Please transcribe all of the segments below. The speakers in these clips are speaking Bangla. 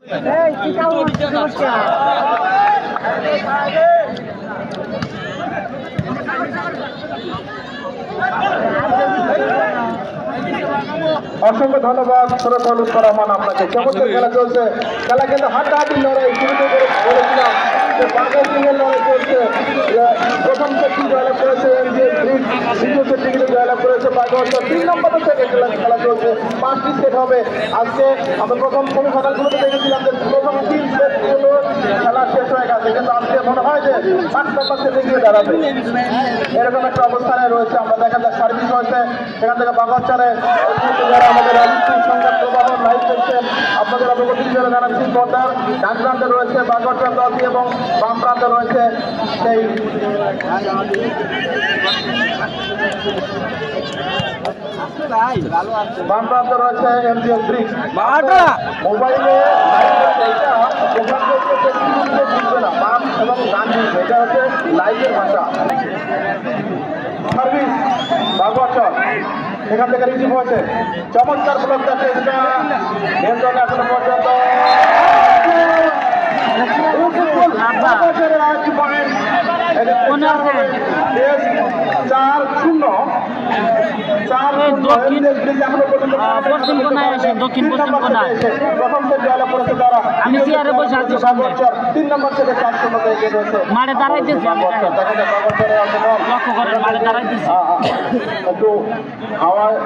অসংখ্য ধন্যবাদ সৈয়দ লুৎফর রহমান আপনাকে। চমৎকার খেলা চলছে, খেলা কিন্তু হাড্ডাহাড্ডি লড়াই। শুরুতে বলেছিলাম যে বাঘা সিংহের লড়াই চলছে। প্রথম সেটটি জয়লাভ করেছে এমজিএস ব্রিজ, দ্বিতীয় সেটটি কিন্তু জয়লাভ করেছে বাঘাওয়াচর। 3 নম্বর সেটে খেলা চলছে, 5টি সেট হবে আজকে। আমরা প্রথম সেমিফাইনালগুলোতে দেখেছিলাম যে প্রথম 3 সেটগুলো খেলা শেষ হয়ে গেছে, কিন্তু আজকে মনে হয় যে 5 নম্বর সেটে গিয়ে দাঁড়াবে, এরকম একটা অবস্থানে রয়েছে। আমরা দেখা যাক সার্ভিস হয়েছে সেখান থেকে বাঘাওয়াচরে যারা আমাদের রাজনীতির সংবাদ প্রবাহ লাইভ করছেন আপনাদের অবগতির জন্য জানাচ্ছি। পর্দার ডান প্রান্তে রয়েছে বাঘাওয়াচর দলটি এবং বাম প্রান্তে রয়েছে সেই বাম প্রান্তে রয়েছে এমজিএস ব্রিজ। মোবাইলে বুঝবে না, বাম এবং ডান বুঝবে, এটা হচ্ছে লাইভের ভাষা। সার্ভিস বাঘাওয়াচর এখান থেকে রিসিভ হয়েছে, চমৎকার ব্লকটা চেষ্টা নিয়ন্ত্রণে এখনো পর্যন্ত 3 নম্বর থেকে 4-0 এগিয়ে রয়েছে। মাঠে দাঁড়াইতেছে, লক্ষ্য করেন মাঠে দাঁড়াইতেছে একটু হাওয়ায়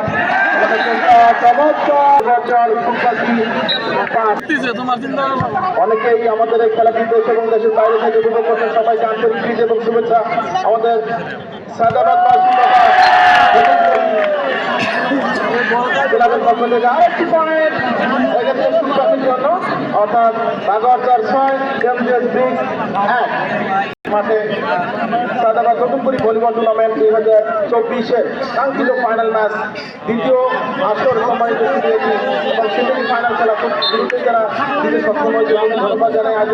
অনেকেই আমাদের এই খেলাটি দেশ এবং দেশের বাইরে থেকে উপভোগ করছেন। সবাইকে আন্তরিক প্রীতি এবং শুভেচ্ছা। আমাদের সাদাবাদবাসী ক্লাবের পক্ষ থেকে আরেকটি পয়েন্ট জন্য, অর্থাৎ বাঘাওয়াচর 6 এমজিএস ব্রিজ 1 মাঠে সাদাবাদ নতুনপুরি ভলিবল টুর্নামেন্ট 2024-এর কাঙ্ক্ষিত ফাইনাল ম্যাচ, দ্বিতীয় আসর সম্মানিত সিরিয়াটি এবং সেকেন্ড ফাইনাল খেলা খুব দ্রুতই যারা দিতে সক্ষম হয়েছে এবং ধন্যবাদ জানাই আজ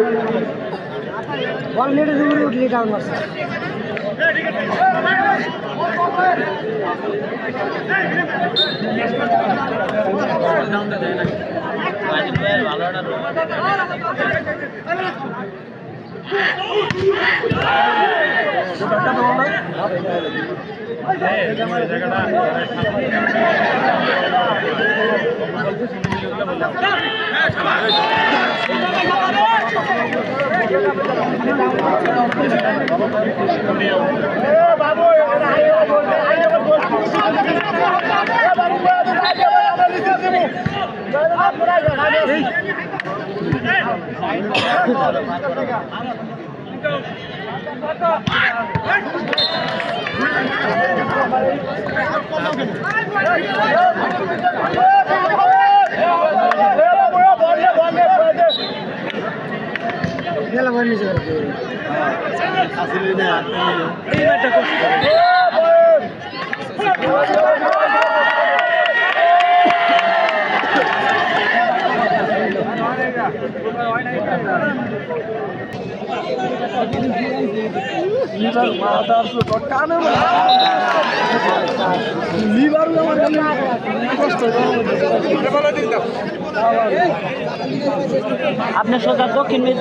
আপনি সোজা দক্ষিণ মেয়ে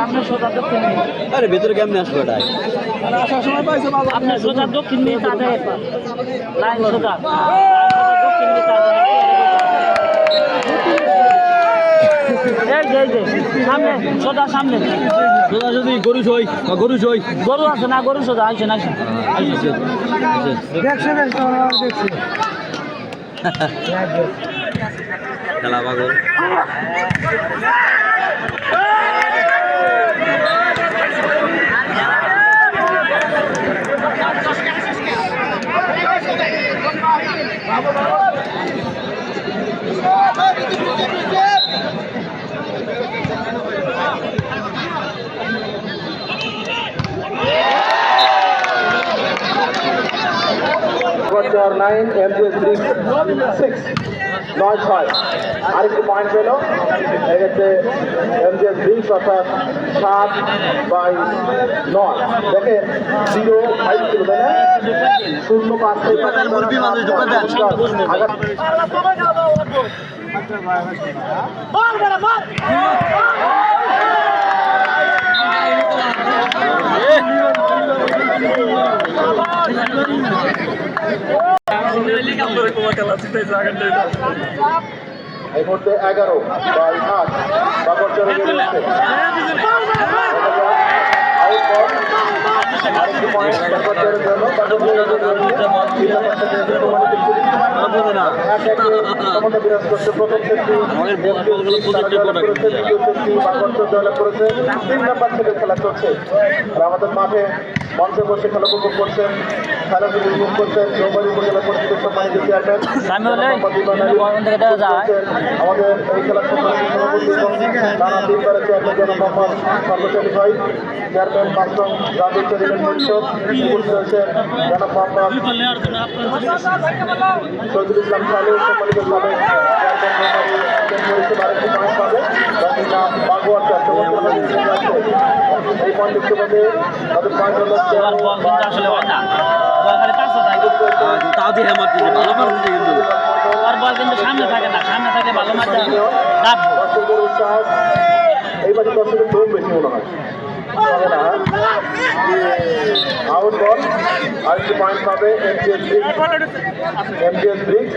আপনি সোজা দক্ষিণ মেয়ে। আরে ভিতরে কেমনে আসবে এটা? আপনি সোজা দক্ষিণ মেয়ে লাইন সোজা দক্ষিণ মেয়ে সামনে সোজা সামনে সোজা যদি গরু সই গরু আছে না, গরু সোজা আইসেন খেলা বাগর বাঘাওয়াচর 9 এমজিএস ব্রিজ 6 9-6 আরেকটি পয়েন্ট পেল। এক্ষেত্রে এমজিএস ব্রিজ অর্থাৎ 7/9 দেখে 0-5 ছিল, তাই না? 0-5 এই মুহূর্তে 11/8 বাগর চলে গেছে আরেকটি পয়েন্ট বাগরচরের জন্য ক্ষমতা বিরাজ করছে প্রথম সেটটি বাগরচর জয়লাভ করেছে 3 নম্বর সেটের খেলা চলছে আর আমাদের মাঠে মঞ্চে বসে খেলা উপভোগ করছেন খেলাটি উপভোগ করছেন নৌবাড়ি উপজেলা পরিষদের সম্মানিত চেয়ারম্যান আমাদের এই খেলার সম্মানিত সভাপতি এবং নানা তিনবারের চেয়ারম্যান জনাব মোহাম্মদ সর্বশালী ভাই চেয়ারম্যান মাসুম রাজু চৌধুরী পরিষদ উপস্থিত রয়েছেন জনাব মোহাম্মদ চৌধুরী ইসলাম সালু সম্মানিত সাবেক চেয়ারম্যান আরেকটি পয়েন্ট পাবে যাদের নাম বাগোয়ার এই পয়েন্ট দেখতে পাবে তাদের পয়েন্ট হল আসলে হয় না বল খালি পাঁচশো থাকে তাও দিয়ে মারতে ভালো মারতে কিন্তু আর বল কিন্তু সামনে থাকে না সামনে থাকে ভালো মারতে ডাব দর্শকের উৎসাহ এইবারে দর্শকের দৌড় বেশি মনে হয় হবে না আউট বল আরেকটি পয়েন্ট পাবে এমজিএস ব্রিক্স